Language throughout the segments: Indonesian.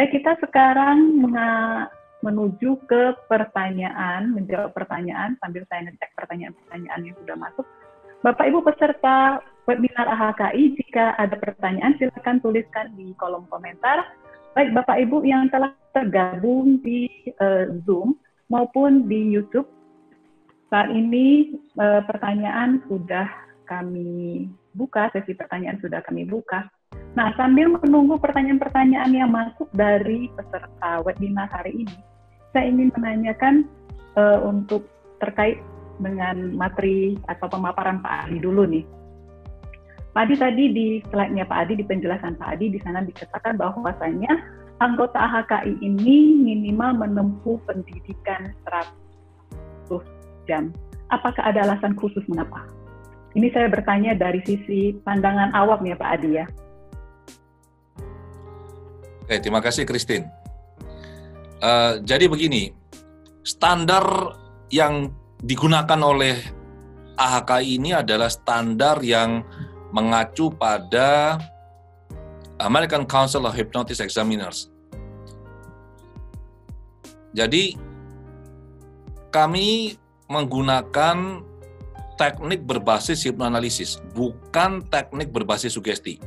Baik, kita sekarang menuju ke pertanyaan, menjawab pertanyaan sambil saya ngecek pertanyaan-pertanyaan yang sudah masuk. Bapak Ibu peserta webinar AHKI, jika ada pertanyaan silakan tuliskan di kolom komentar. Baik Bapak Ibu yang telah tergabung di Zoom maupun di YouTube, saat ini pertanyaan sudah kami buka, sesi pertanyaan sudah kami buka. Nah, sambil menunggu pertanyaan-pertanyaan yang masuk dari peserta webinar hari ini, saya ingin menanyakan untuk terkait dengan materi atau pemaparan Pak Adi dulu nih. Pak Adi tadi di slide-nya Pak Adi, di penjelasan Pak Adi, di sana dikatakan bahwasanya anggota AHKI ini minimal menempuh pendidikan 100 jam. Apakah ada alasan khusus mengapa? Ini saya bertanya dari sisi pandangan awam ya Pak Adi ya. Oke, terima kasih Christine. Jadi begini, standar yang digunakan oleh AHKI ini adalah standar yang mengacu pada American Council of Hypnosis Examiners. Jadi kami menggunakan teknik berbasis hipnoanalisis, bukan teknik berbasis sugesti.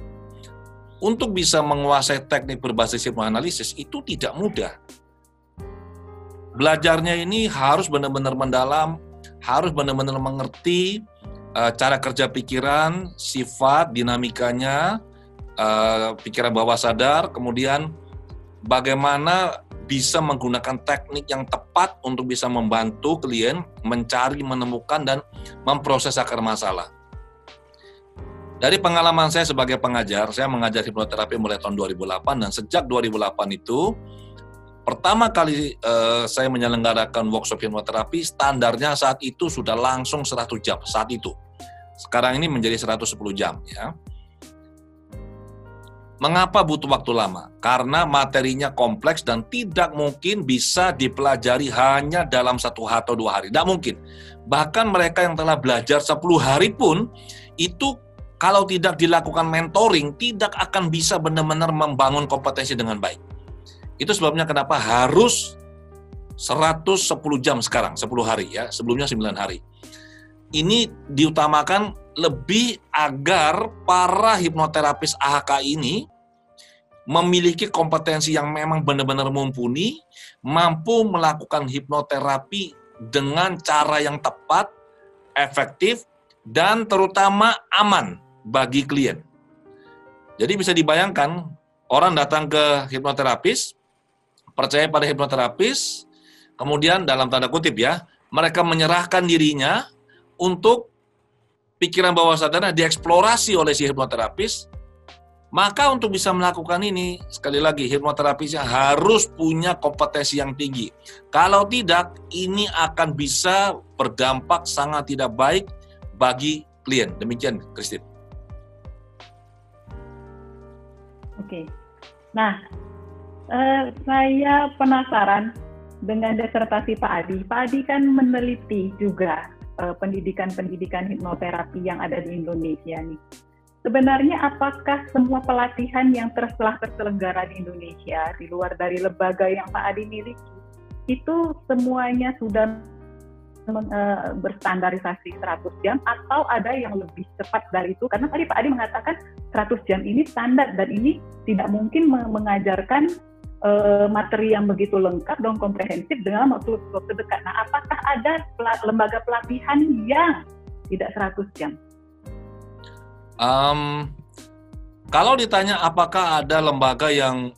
Untuk bisa menguasai teknik berbasis hipnoanalisis itu tidak mudah. Belajarnya ini harus benar-benar mendalam, harus benar-benar mengerti cara kerja pikiran, sifat, dinamikanya, pikiran bawah sadar, kemudian bagaimana bisa menggunakan teknik yang tepat untuk bisa membantu klien mencari, menemukan, dan memproses akar masalah. Dari pengalaman saya sebagai pengajar, saya mengajar hipnoterapi mulai tahun 2008, dan sejak 2008 itu, pertama kali saya menyelenggarakan workshop hipnoterapi, standarnya saat itu sudah langsung 100 jam, saat itu. Sekarang ini menjadi 110 jam. Ya. Mengapa butuh waktu lama? Karena materinya kompleks dan tidak mungkin bisa dipelajari hanya dalam 1 atau 2 hari. Tidak mungkin. Bahkan mereka yang telah belajar 10 hari pun, itu kalau tidak dilakukan mentoring, tidak akan bisa benar-benar membangun kompetensi dengan baik. Itu sebabnya kenapa harus 110 jam sekarang, 10 hari ya, sebelumnya 9 hari. Ini diutamakan lebih agar para hipnoterapis AHKI ini memiliki kompetensi yang memang benar-benar mumpuni, mampu melakukan hipnoterapi dengan cara yang tepat, efektif, dan terutama aman bagi klien. Jadi bisa dibayangkan, orang datang ke hipnoterapis, percaya pada hipnoterapis, kemudian dalam tanda kutip ya, mereka menyerahkan dirinya untuk pikiran bawah sadarnya dieksplorasi oleh si hipnoterapis. Maka untuk bisa melakukan ini, sekali lagi hipnoterapisnya harus punya kompetensi yang tinggi. Kalau tidak, ini akan bisa berdampak sangat tidak baik bagi klien. Demikian, Christine. Oke. Nah, saya penasaran dengan disertasi Pak Adi. Pak Adi kan meneliti juga pendidikan-pendidikan hipnoterapi yang ada di Indonesia nih. Sebenarnya apakah semua pelatihan yang telah terselenggara di Indonesia, di luar dari lembaga yang Pak Adi miliki, itu semuanya sudah berstandarisasi 100 jam atau ada yang lebih cepat dari itu? Karena tadi Pak Adi mengatakan 100 jam ini standar dan ini tidak mungkin mengajarkan materi yang begitu lengkap dan komprehensif dengan waktu dekat. Nah, apakah ada lembaga pelatihan yang tidak 100 jam? Kalau ditanya apakah ada lembaga yang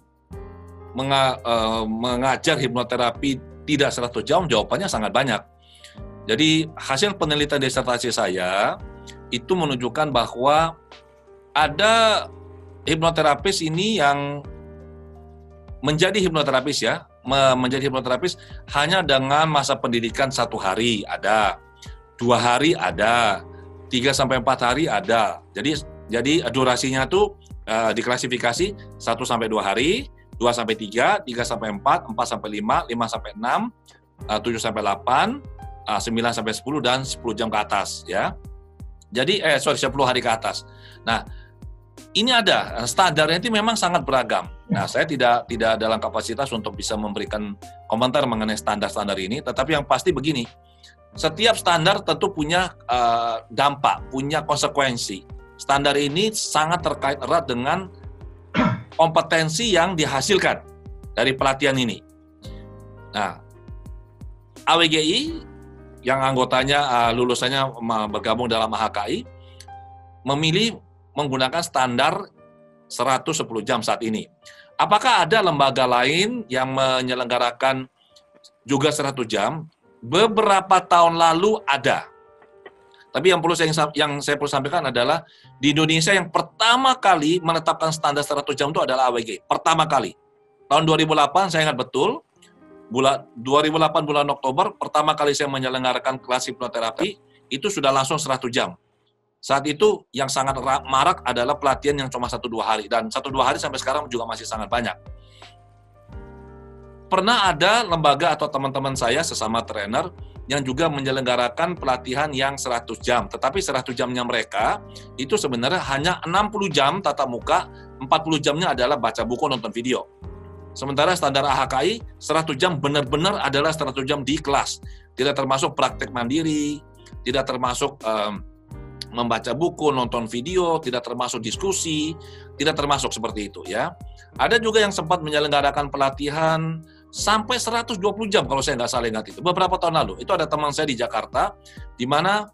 mengajar hipnoterapi tidak 100 jam, jawabannya sangat banyak. Jadi hasil penelitian disertasi saya itu menunjukkan bahwa ada hipnoterapis ini yang menjadi hipnoterapis ya, menjadi hipnoterapis hanya dengan masa pendidikan 1 hari ada, 2 hari ada, 3-4 hari ada. Jadi durasinya tuh diklasifikasi 1-2 hari, 2-3, 3-4, 4-5, 5-6, 7-8, 9-10 dan 10 jam ke atas ya. Jadi 10 hari ke atas. Nah, ini ada standarnya itu memang sangat beragam. Nah, saya tidak dalam kapasitas untuk bisa memberikan komentar mengenai standar-standar ini, tetapi yang pasti begini, setiap standar tentu punya dampak, punya konsekuensi. Standar ini sangat terkait erat dengan kompetensi yang dihasilkan dari pelatihan ini. Nah, AWGI yang anggotanya lulusannya bergabung dalam AHKI memilih menggunakan standar 110 jam saat ini. Apakah ada lembaga lain yang menyelenggarakan juga 100 jam? Beberapa tahun lalu ada. Tapi yang saya perlu sampaikan adalah di Indonesia yang pertama kali menetapkan standar 100 jam itu adalah AWG. Pertama kali. Tahun 2008 saya ingat betul, 2008 bulan Oktober, pertama kali saya menyelenggarakan kelas hipnoterapi, itu sudah langsung 100 jam. Saat itu yang sangat marak adalah pelatihan yang cuma 1-2 hari. Dan 1-2 hari sampai sekarang juga masih sangat banyak. Pernah ada lembaga atau teman-teman saya sesama trainer yang juga menyelenggarakan pelatihan yang 100 jam. Tetapi 100 jamnya mereka itu sebenarnya hanya 60 jam tatap muka, 40 jamnya adalah baca buku, nonton video. Sementara standar AHKI 100 jam benar-benar adalah 100 jam di kelas. Tidak termasuk praktek mandiri, tidak termasuk membaca buku, nonton video, tidak termasuk diskusi, tidak termasuk seperti itu ya. Ada juga yang sempat menyelenggarakan pelatihan sampai 120 jam kalau saya nggak salah ingat itu. Beberapa tahun lalu, itu ada teman saya di Jakarta, di mana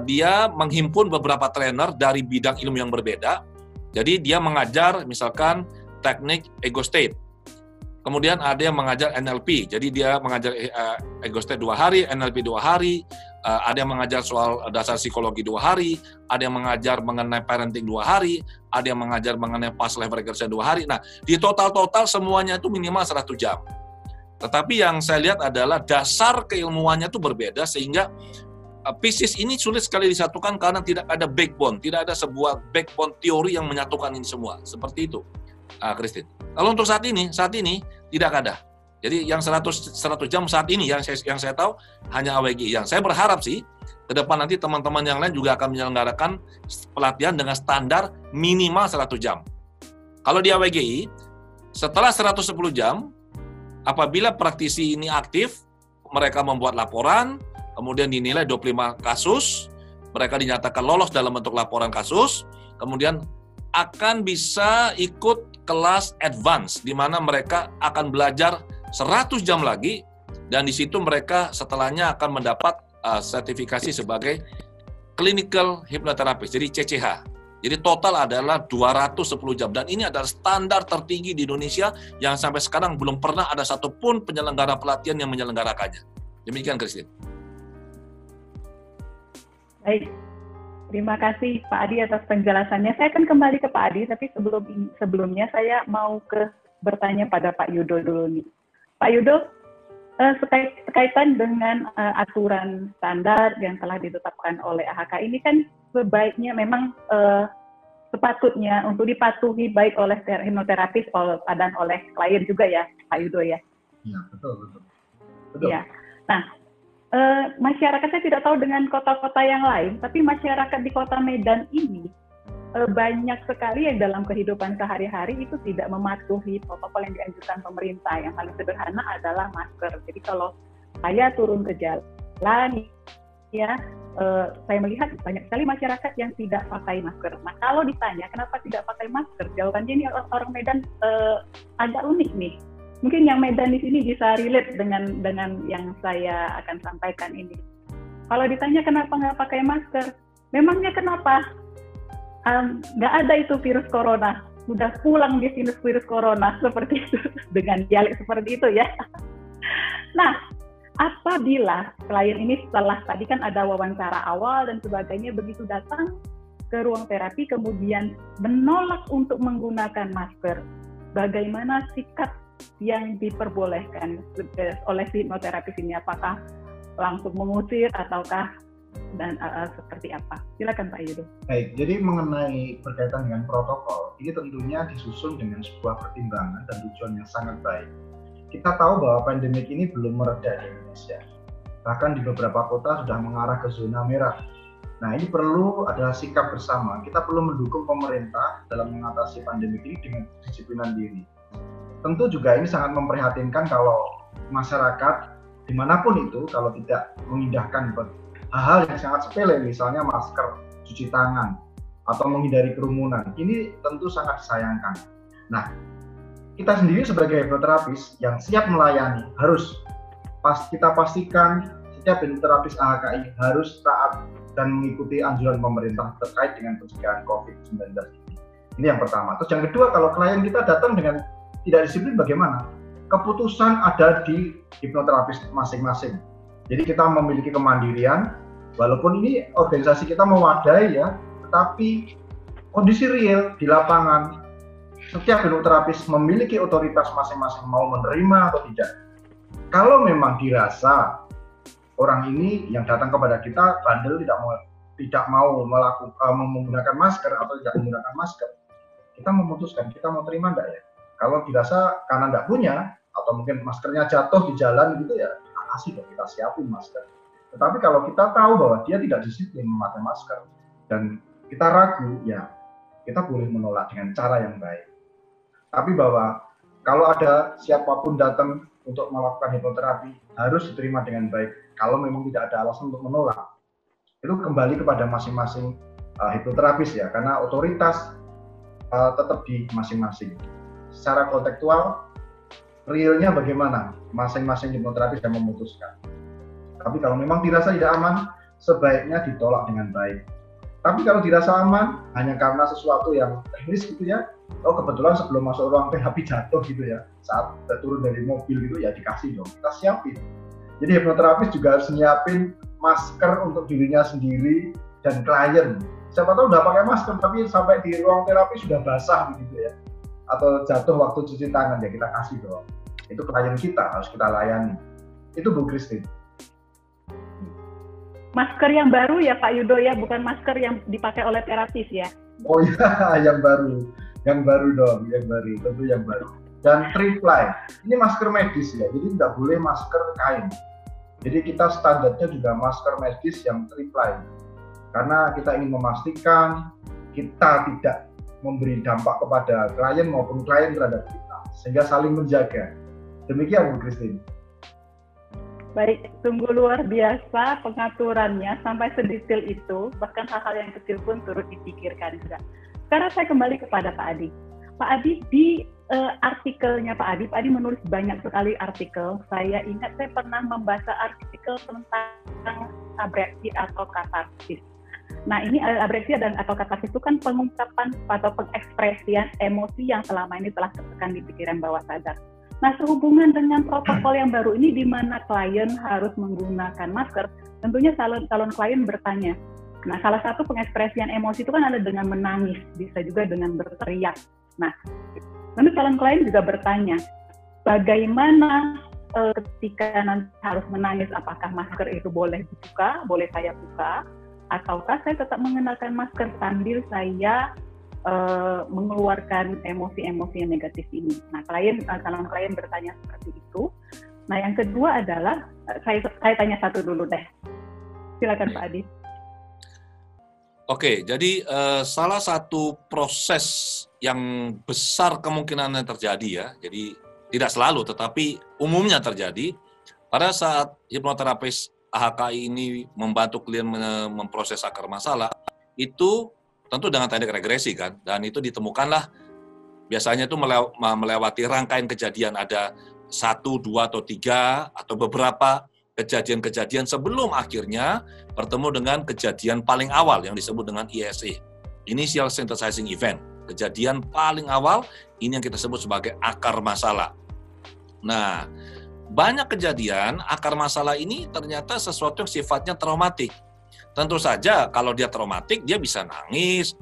dia menghimpun beberapa trainer dari bidang ilmu yang berbeda. Jadi dia mengajar misalkan teknik ego state. Kemudian ada yang mengajar NLP, jadi dia mengajar ego state 2 hari, NLP 2 hari, ada yang mengajar soal dasar psikologi 2 hari, ada yang mengajar mengenai parenting 2 hari, ada yang mengajar mengenai past life regression 2 hari. Nah, di total semuanya itu minimal 100 jam. Tetapi yang saya lihat adalah dasar keilmuannya itu berbeda, sehingga pieces ini sulit sekali disatukan karena tidak ada backbone, tidak ada sebuah backbone teori yang menyatukan ini semua. Seperti itu, Christine. Kalau untuk saat ini tidak ada. Jadi yang 100 jam saat ini yang saya tahu hanya AWG. Yang saya berharap sih ke depan nanti teman-teman yang lain juga akan menyelenggarakan pelatihan dengan standar minimal 100 jam. Kalau di AWGI setelah 110 jam, apabila praktisi ini aktif, mereka membuat laporan, kemudian dinilai 25 kasus, mereka dinyatakan lolos dalam bentuk laporan kasus, kemudian akan bisa ikut kelas advance, di mana mereka akan belajar 100 jam lagi, dan di situ mereka setelahnya akan mendapat sertifikasi sebagai clinical hypnotherapist, jadi CCH. Jadi total adalah 210 jam, dan ini adalah standar tertinggi di Indonesia yang sampai sekarang belum pernah ada satupun penyelenggara pelatihan yang menyelenggarakannya. Demikian, Christine. Baik. Terima kasih Pak Adi atas penjelasannya. Saya akan kembali ke Pak Adi, tapi sebelumnya saya mau bertanya pada Pak Yudo dulu nih. Pak Yudo, sekaitan dengan aturan standar yang telah ditetapkan oleh AHK ini kan sebaiknya memang sepatutnya untuk dipatuhi baik oleh hipnoterapis dan oleh klien juga ya, Pak Yudo ya? Iya, betul. Iya. Nah, masyarakat saya tidak tahu dengan kota-kota yang lain, tapi masyarakat di Kota Medan ini banyak sekali yang dalam kehidupan sehari-hari itu tidak mematuhi protokol yang dianjurkan pemerintah. Yang paling sederhana adalah masker. Jadi kalau saya turun ke jalan, ya saya melihat banyak sekali masyarakat yang tidak pakai masker. Nah, kalau ditanya kenapa tidak pakai masker, jawabannya ini orang Medan agak unik nih. Mungkin yang Medan di sini bisa relate dengan yang saya akan sampaikan ini. Kalau ditanya kenapa nggak pakai masker, memangnya kenapa? Nggak ada itu virus corona, sudah pulang di sini virus corona seperti itu, dengan dialek seperti itu ya. Nah, apabila klien ini setelah tadi kan ada wawancara awal dan sebagainya, begitu datang ke ruang terapi kemudian menolak untuk menggunakan masker, bagaimana sikap yang diperbolehkan oleh hipnoterapis ini? Apakah langsung mengusir ataukah dan seperti apa? Silakan Pak Yudo. Baik, jadi mengenai berkaitan dengan protokol, ini tentunya disusun dengan sebuah pertimbangan dan tujuan yang sangat baik. Kita tahu bahwa pandemik ini belum mereda di Indonesia. Bahkan di beberapa kota sudah mengarah ke zona merah. Nah, ini perlu ada sikap bersama. Kita perlu mendukung pemerintah dalam mengatasi pandemi ini dengan kedisiplinan diri. Tentu juga ini sangat memprihatinkan kalau masyarakat dimanapun itu, kalau tidak mengindahkan hal-hal yang sangat sepele, misalnya masker, cuci tangan, atau menghindari kerumunan. Ini tentu sangat disayangkan. Nah, kita sendiri sebagai hipnoterapis yang siap melayani, harus kita pastikan setiap hipnoterapis AHKI harus taat dan mengikuti anjuran pemerintah terkait dengan pencegahan COVID-19 ini. Ini yang pertama. Terus yang kedua, kalau klien kita datang dengan tidak disiplin bagaimana? Keputusan ada di hipnoterapis masing-masing. Jadi kita memiliki kemandirian, walaupun ini organisasi kita mewadai ya, tetapi kondisi real di lapangan, setiap hipnoterapis memiliki otoritas masing-masing mau menerima atau tidak. Kalau memang dirasa orang ini yang datang kepada kita bandel, tidak mau menggunakan masker atau tidak menggunakan masker, kita memutuskan kita mau terima enggak ya. Kalau dirasa karena enggak punya atau mungkin maskernya jatuh di jalan gitu ya, kita kasih dong, kita siapin masker. Tetapi kalau kita tahu bahwa dia tidak disiplin memakai masker dan kita ragu, ya kita boleh menolak dengan cara yang baik. Tapi bahwa kalau ada siapapun datang untuk melakukan hipnoterapi harus diterima dengan baik. Kalau memang tidak ada alasan untuk menolak, itu kembali kepada masing-masing hipnoterapis ya, karena otoritas tetap di masing-masing. Secara kontekstual, realnya bagaimana? Masing-masing hipnoterapis yang memutuskan. Tapi kalau memang dirasa tidak aman, sebaiknya ditolak dengan baik. Tapi kalau dirasa aman, hanya karena sesuatu yang teknis gitu ya, oh kebetulan sebelum masuk ruang terapi jatuh gitu ya, saat kita turun dari mobil gitu ya dikasih dong, kita siapin. Jadi hipnoterapis juga harus nyiapin masker untuk dirinya sendiri dan klien. Siapa tahu udah pakai masker tapi sampai di ruang terapi sudah basah gitu ya, atau jatuh waktu cuci tangan, ya kita kasih dong. Itu klien kita, harus kita layani. Itu Bu Christine. Masker yang baru ya Pak Yudo ya, bukan masker yang dipakai oleh terapis ya? Oh iya, yang baru dong, yang baru, tentu yang baru. Dan three-ply, ini masker medis ya, jadi tidak boleh masker kain. Jadi kita standarnya juga masker medis yang three-ply. Karena kita ingin memastikan kita tidak memberi dampak kepada klien maupun klien terhadap kita, sehingga saling menjaga. Demikian Bu Christine. Baik, sungguh luar biasa pengaturannya sampai sedetail itu, bahkan hal-hal yang kecil pun turut dipikirkan juga. Sekarang saya kembali kepada Pak Adi. Pak Adi, di artikelnya Pak Adi menulis banyak sekali artikel. Saya ingat saya pernah membaca artikel tentang abreksi atau katarsis. Nah, ini abreksi dan atau katarsis itu kan pengungkapan atau pengekspresian emosi yang selama ini telah tertekan di pikiran bawah sadar. Nah, sehubungan dengan protokol yang baru ini di mana klien harus menggunakan masker, tentunya calon klien bertanya. Nah, salah satu pengekspresian emosi itu kan ada dengan menangis, bisa juga dengan berteriak. Nah, tentu calon klien juga bertanya, bagaimana ketika nanti harus menangis, apakah masker itu boleh dibuka, boleh saya buka, ataukah saya tetap mengenakan masker sambil saya mengeluarkan emosi-emosi yang negatif ini. Nah, calon klien bertanya seperti itu. Nah, yang kedua adalah saya tanya satu dulu deh. Silakan Pak Adi. Oke, jadi salah satu proses yang besar kemungkinannya terjadi ya. Jadi tidak selalu, tetapi umumnya terjadi pada saat hipnoterapis AHKI ini membantu klien memproses akar masalah, itu tentu dengan teknik regresi kan, dan itu ditemukanlah biasanya itu melewati rangkaian kejadian, ada 1, 2, atau 3, atau beberapa kejadian-kejadian sebelum akhirnya bertemu dengan kejadian paling awal yang disebut dengan ISE, Initial Synthesizing Event. Kejadian paling awal, ini yang kita sebut sebagai akar masalah. Nah, banyak kejadian akar masalah ini ternyata sesuatu yang sifatnya traumatik. Tentu saja kalau dia traumatik, dia bisa nangis,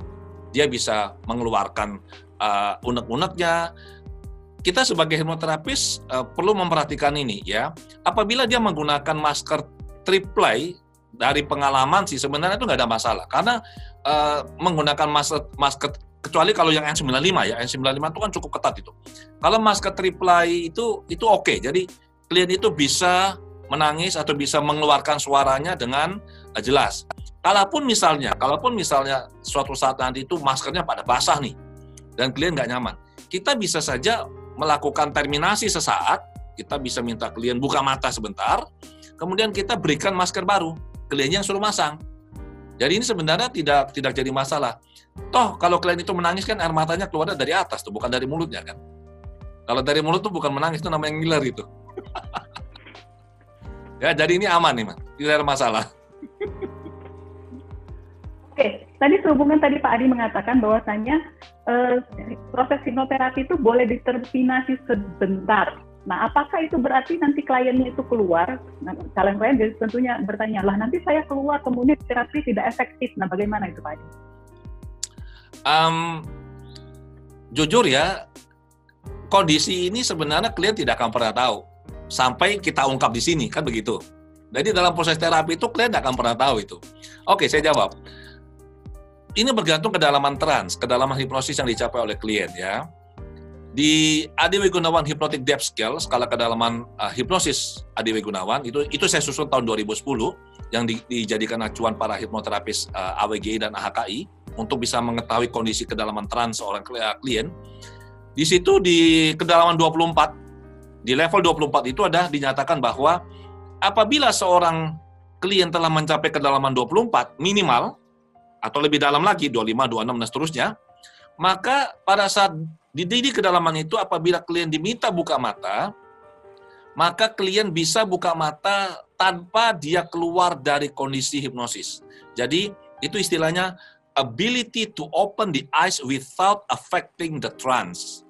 dia bisa mengeluarkan unek-uneknya. Kita sebagai hipnoterapis perlu memperhatikan ini ya. Apabila dia menggunakan masker three-ply, dari pengalaman sih sebenarnya itu nggak ada masalah. Karena menggunakan masker, kecuali kalau yang N95 ya, N95 itu kan cukup ketat itu. Kalau masker three-ply itu oke. Jadi klien itu bisa menangis atau bisa mengeluarkan suaranya dengan jelas. Kalaupun misalnya suatu saat nanti itu maskernya pada basah nih, dan klien nggak nyaman, kita bisa saja melakukan terminasi sesaat, kita bisa minta klien buka mata sebentar, kemudian kita berikan masker baru, kliennya yang suruh masang. Jadi ini sebenarnya tidak jadi masalah. Toh kalau klien itu menangis kan air matanya keluar dari atas tuh, bukan dari mulutnya kan. Kalau dari mulut tuh bukan menangis, itu namanya ngiler itu. Ya, jadi ini aman nih, Mas. Tidak ada masalah. Oke, tadi sehubungan tadi Pak Adi mengatakan bahwasannya proses hipnoterapi itu boleh diterminasi sebentar. Nah, apakah itu berarti nanti kliennya itu keluar? Nah, calon klien tentunya bertanya, lah nanti saya keluar kemudian terapi tidak efektif. Nah, bagaimana itu Pak Adi? Jujur ya, kondisi ini sebenarnya klien tidak akan pernah tahu sampai kita ungkap di sini, kan begitu. Jadi dalam proses terapi itu klien tidak akan pernah tahu itu. Oke, saya jawab. Ini bergantung kedalaman trans, kedalaman hipnosis yang dicapai oleh klien ya. Di Adi W. Gunawan Hypnotic Depth Scale, skala kedalaman hipnosis Adi W. Gunawan, itu saya susun tahun 2010, yang dijadikan acuan para hipnoterapis AWGI dan AHKI untuk bisa mengetahui kondisi kedalaman trans seorang klien. Di situ di kedalaman 24, di level 24 itu ada dinyatakan bahwa apabila seorang klien telah mencapai kedalaman 24 minimal, atau lebih dalam lagi, 25, 26, dan seterusnya, maka pada saat di kedalaman itu apabila klien diminta buka mata, maka klien bisa buka mata tanpa dia keluar dari kondisi hipnosis. Jadi itu istilahnya ability to open the eyes without affecting the trance.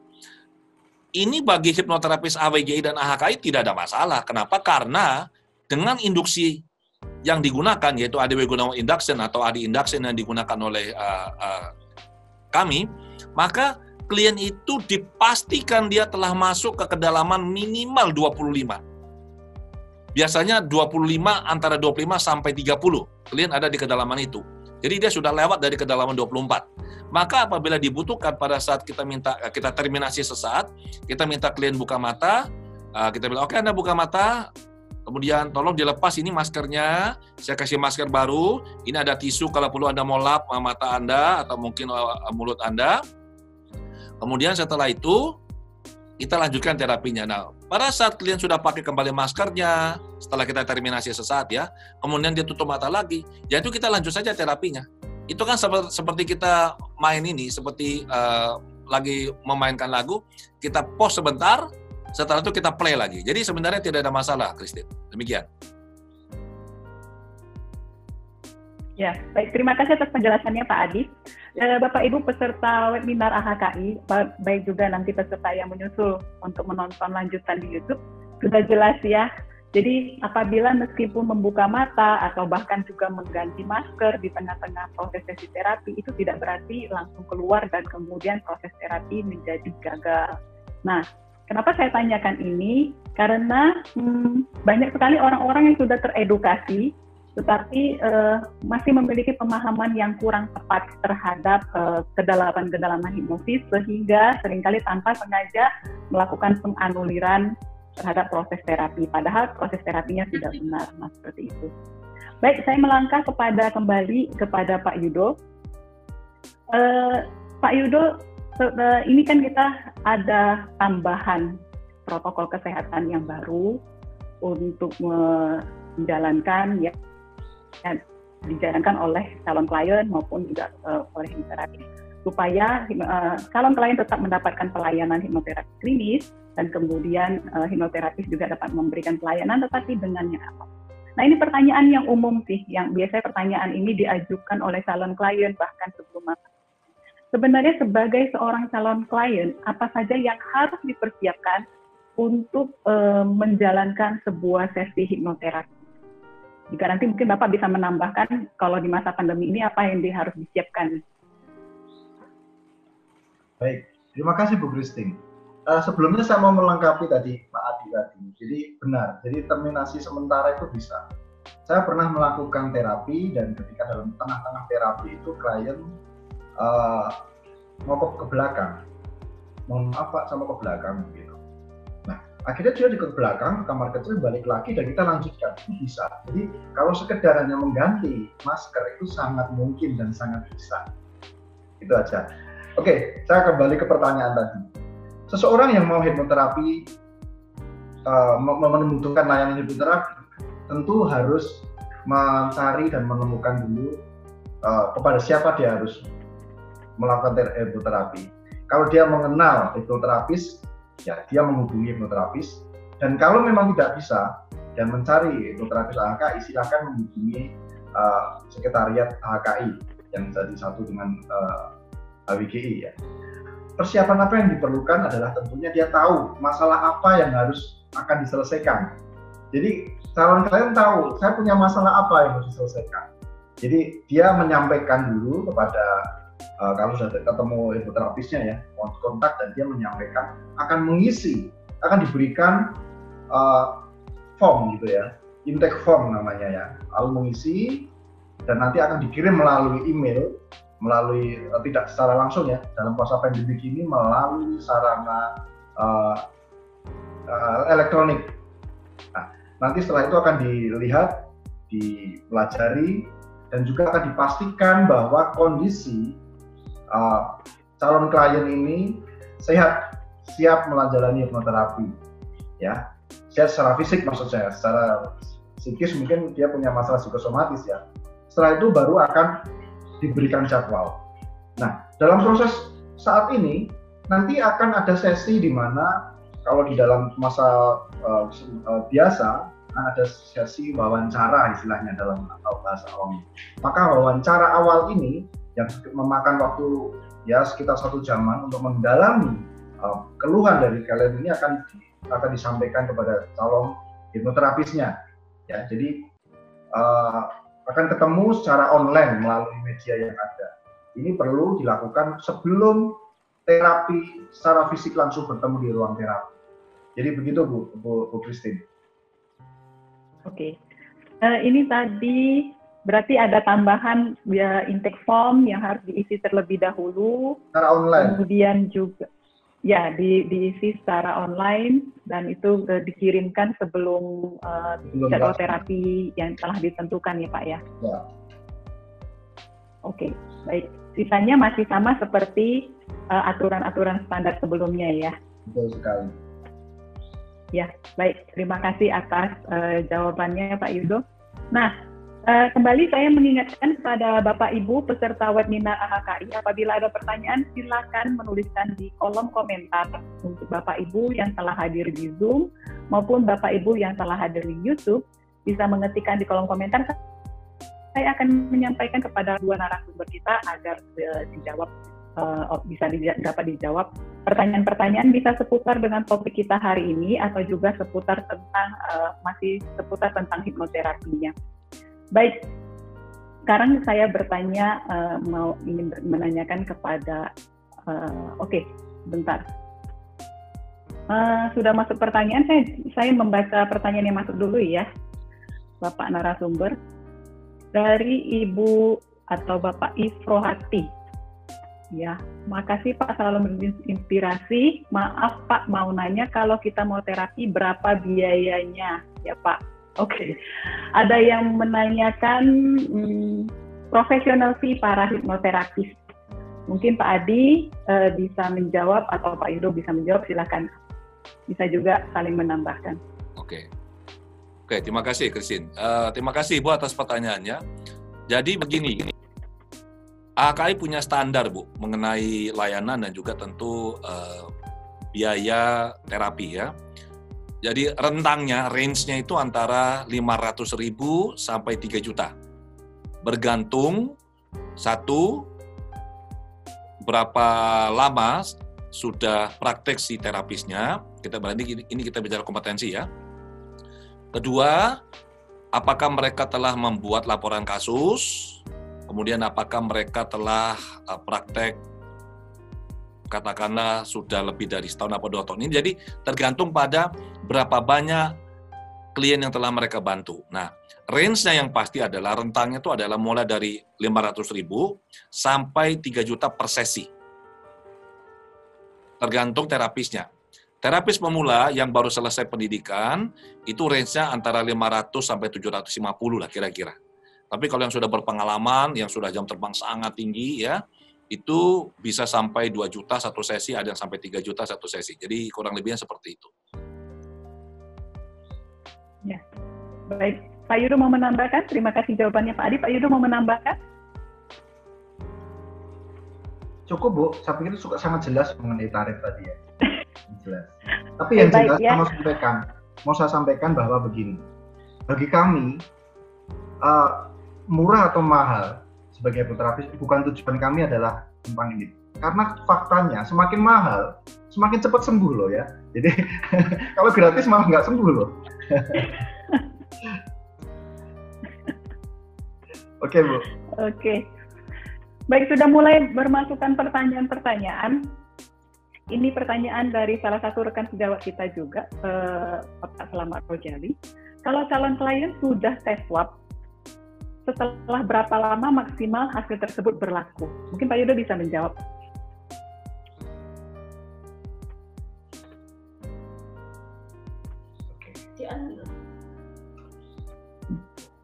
Ini bagi hipnoterapis AWGI dan AHKI tidak ada masalah. Kenapa? Karena dengan induksi yang digunakan, yaitu ADW Gunawan Induction atau ADI Induction yang digunakan oleh kami, maka klien itu dipastikan dia telah masuk ke kedalaman minimal 25. Biasanya 25, antara 25 sampai 30, klien ada di kedalaman itu. Jadi dia sudah lewat dari kedalaman 24. Maka apabila dibutuhkan pada saat kita terminasi sesaat, kita minta klien buka mata, kita bilang, oke, Anda buka mata, kemudian tolong dilepas ini maskernya, saya kasih masker baru, ini ada tisu kalau perlu Anda mau lap mata Anda atau mungkin mulut Anda. Kemudian setelah itu, kita lanjutkan terapinya. Nah, pada saat klien sudah pakai kembali maskernya, setelah kita terminasi sesaat ya, kemudian dia tutup mata lagi, ya itu kita lanjut saja terapinya. Itu kan seperti kita main ini, seperti lagi memainkan lagu, kita pause sebentar, setelah itu kita play lagi. Jadi sebenarnya tidak ada masalah, Christine. Demikian. Ya, baik. Terima kasih atas penjelasannya Pak Adi. Bapak Ibu peserta webinar AHKI, baik juga nanti peserta yang menyusul untuk menonton lanjutan di YouTube, sudah jelas ya. Jadi apabila meskipun membuka mata atau bahkan juga mengganti masker di tengah-tengah proses sesi terapi, itu tidak berarti langsung keluar dan kemudian proses terapi menjadi gagal. Nah, kenapa saya tanyakan ini? Karena banyak sekali orang-orang yang sudah teredukasi, tetapi masih memiliki pemahaman yang kurang tepat terhadap kedalaman hipnosis, sehingga seringkali tanpa sengaja melakukan penganuliran terhadap proses terapi, padahal proses terapinya tidak benar. Nah, seperti itu. Baik, saya melangkah kembali kepada Pak Yudo. Pak Yudo, ini kan kita ada tambahan protokol kesehatan yang baru untuk menjalankan ya, dijalankan oleh calon klien maupun juga oleh hipnoterapi, supaya calon klien tetap mendapatkan pelayanan hipnoterapi klinis dan kemudian hipnoterapis juga dapat memberikan pelayanan tetapi dengan yang apa. Nah, ini pertanyaan yang umum sih, yang biasanya pertanyaan ini diajukan oleh calon klien bahkan sebelum masuk. Sebenarnya sebagai seorang calon klien, apa saja yang harus dipersiapkan untuk menjalankan sebuah sesi hipnoterapi? Jika nanti mungkin Bapak bisa menambahkan kalau di masa pandemi ini apa yang harus disiapkan. Baik, terima kasih Bu Christine. Sebelumnya saya mau melengkapi tadi Pak Adi tadi. Jadi benar, jadi terminasi sementara itu bisa. Saya pernah melakukan terapi dan ketika dalam tengah-tengah terapi itu klien ngokok ke belakang, mohon maaf Pak, sama ke belakang gitu. Nah, Akhirnya dia ke belakang, kamar kecil, balik lagi, dan kita lanjutkan. Itu bisa. Jadi kalau sekedar hanya mengganti masker itu sangat mungkin dan sangat bisa. Itu aja. Oke, saya kembali ke pertanyaan tadi. Seseorang yang mau hipnoterapi, membutuhkan layanan hipnoterapi, tentu harus mencari dan menemukan dulu kepada siapa dia harus melakukan hipnoterapi. Kalau dia mengenal hipnoterapis, ya dia menghubungi hipnoterapis. Dan kalau memang tidak bisa dan mencari hipnoterapis AHKI, silakan menghubungi sekretariat AHKI yang jadi satu dengan HWGI ya. Persiapan apa yang diperlukan adalah tentunya dia tahu masalah apa yang akan diselesaikan. Jadi calon klien tahu saya punya masalah apa yang harus diselesaikan. Jadi dia menyampaikan dulu kepada kalau sudah ketemu hipnoterapisnya ya, kontak, dan dia menyampaikan, akan diberikan form gitu ya, intake form namanya ya, lalu mengisi dan nanti akan dikirim melalui email, tidak secara langsung ya, dalam masa pandemi ini melalui sarana elektronik. Nah, nanti setelah itu akan dilihat, dipelajari, dan juga akan dipastikan bahwa kondisi calon klien ini sehat, siap menjalani hipnoterapi, ya, sehat secara fisik maksud saya, secara psikis mungkin dia punya masalah psikosomatis ya. Setelah itu baru akan diberikan jadwal. Nah, dalam proses saat ini nanti akan ada sesi di mana kalau di dalam masa biasa ada sesi wawancara istilahnya dalam bahasa awam. Maka wawancara awal ini yang memakan waktu ya sekitar 1 jaman untuk mendalami keluhan dari kalian ini akan disampaikan kepada calon hipnoterapisnya ya. Jadi akan ketemu secara online melalui media yang ada. Ini perlu dilakukan sebelum terapi secara fisik langsung bertemu di ruang terapi. Jadi begitu Bu Christine. Oke. Ini tadi berarti ada tambahan ya, intake form yang harus diisi terlebih dahulu. Secara online. Kemudian juga ya diisi secara online dan itu dikirimkan sebelum jadwal terapi yang telah ditentukan ya Pak ya. Ya. Oke, baik. Sisanya masih sama seperti aturan-aturan standar sebelumnya ya. Betul sekali. Ya, baik. Terima kasih atas jawabannya Pak Yudo. Nah, kembali saya mengingatkan kepada Bapak Ibu peserta webinar AHKI, apabila ada pertanyaan silakan menuliskan di kolom komentar untuk Bapak Ibu yang telah hadir di Zoom maupun Bapak Ibu yang telah hadir di YouTube, bisa mengetikkan di kolom komentar. Saya akan menyampaikan kepada 2 narasumber kita agar dapat dijawab. Pertanyaan-pertanyaan bisa seputar dengan topik kita hari ini atau juga seputar tentang hipnoterapinya. Baik, sekarang saya bertanya, ingin menanyakan kepada, bentar. Sudah masuk pertanyaan, saya membaca pertanyaan yang masuk dulu ya, Bapak narasumber. Dari Ibu atau Bapak Ifrohati. Ya, makasih Pak, selalu menginspirasi. Maaf Pak, mau nanya kalau kita mau terapi berapa biayanya? Ya Pak. Oke. Ada yang menanyakan profesional fee para hipnoterapis. Mungkin Pak Adi bisa menjawab atau Pak Yudo bisa menjawab, silakan. Bisa juga saling menambahkan. Oke, terima kasih Christine. Terima kasih Ibu atas pertanyaannya. Jadi begini, AHKI punya standar Bu mengenai layanan dan juga tentu biaya terapi ya. Jadi rentangnya, range-nya itu antara 500.000 sampai 3 juta. Bergantung berapa lama sudah praktek si terapisnya. Ini kita bicara kompetensi ya. Kedua, apakah mereka telah membuat laporan kasus, kemudian apakah mereka telah praktek, katakanlah sudah lebih dari setahun atau 2 tahun ini. Jadi tergantung pada berapa banyak klien yang telah mereka bantu. Nah, range-nya yang pasti adalah rentangnya itu adalah mulai dari 500.000 sampai 3 juta per sesi. Tergantung terapisnya. Terapis pemula yang baru selesai pendidikan, itu range-nya antara 500 sampai 750 lah kira-kira. Tapi kalau yang sudah berpengalaman, yang sudah jam terbang sangat tinggi ya, itu bisa sampai 2 juta satu sesi, ada yang sampai 3 juta satu sesi. Jadi kurang lebihnya seperti itu. Ya, baik. Pak Yudo mau menambahkan? Terima kasih jawabannya Pak Adi. Pak Yudo mau menambahkan? Cukup Bu, saya pikir itu sangat jelas mengenai tarif tadi ya. Jelas. Tapi yang jelas ya. Mau saya sampaikan bahwa begini, bagi kami murah atau mahal sebagai hipnoterapis bukan tujuan kami adalah tentang ini. Karena faktanya semakin mahal, semakin cepat sembuh loh ya. Jadi kalau gratis malah nggak sembuh loh. Oke Bu. Oke. Baik, sudah mulai bermasukkan pertanyaan-pertanyaan. Ini pertanyaan dari salah satu rekan sejawat kita juga, Bapak Selamat Rojali. Kalau calon klien sudah tes swab, setelah berapa lama maksimal hasil tersebut berlaku? Mungkin Pak Yudo bisa menjawab.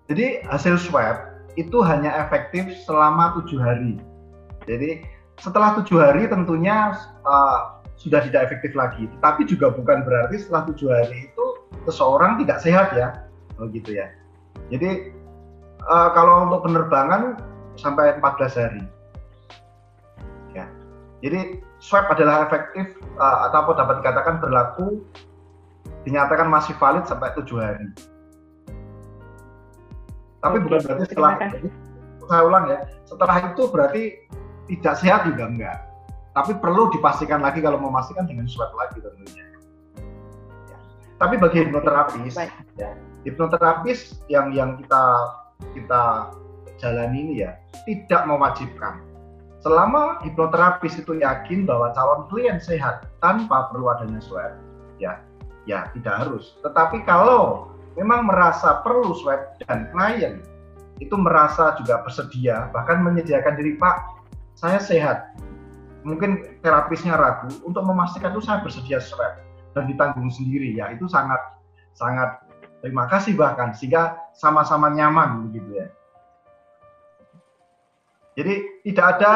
Jadi hasil swab itu hanya efektif selama 7 hari. Jadi setelah 7 hari tentunya sudah tidak efektif lagi. Tapi juga bukan berarti setelah 7 hari itu seseorang tidak sehat ya, begitu ya. Jadi kalau untuk penerbangan sampai 14 hari. Ya. Jadi swab adalah efektif atau dapat dikatakan berlaku, dinyatakan masih valid sampai 7 hari. Tapi bukan berarti setelah, saya ulang ya, setelah itu berarti tidak sehat juga enggak. Tapi perlu dipastikan lagi kalau mau memastikan dengan swab lagi tentunya. Ya. Tapi bagi hipnoterapis, ya, hipnoterapis yang kita jalani ini ya tidak mewajibkan. Selama hipnoterapis itu yakin bahwa calon klien sehat tanpa perlu adanya swab, ya tidak harus. Tetapi kalau memang merasa perlu swab dan klien itu merasa juga bersedia, bahkan menyediakan diri, Pak, saya sehat. Mungkin terapisnya ragu untuk memastikan itu saya bersedia swab dan ditanggung sendiri, ya itu sangat terima kasih bahkan sehingga sama-sama nyaman begitu ya. Jadi tidak ada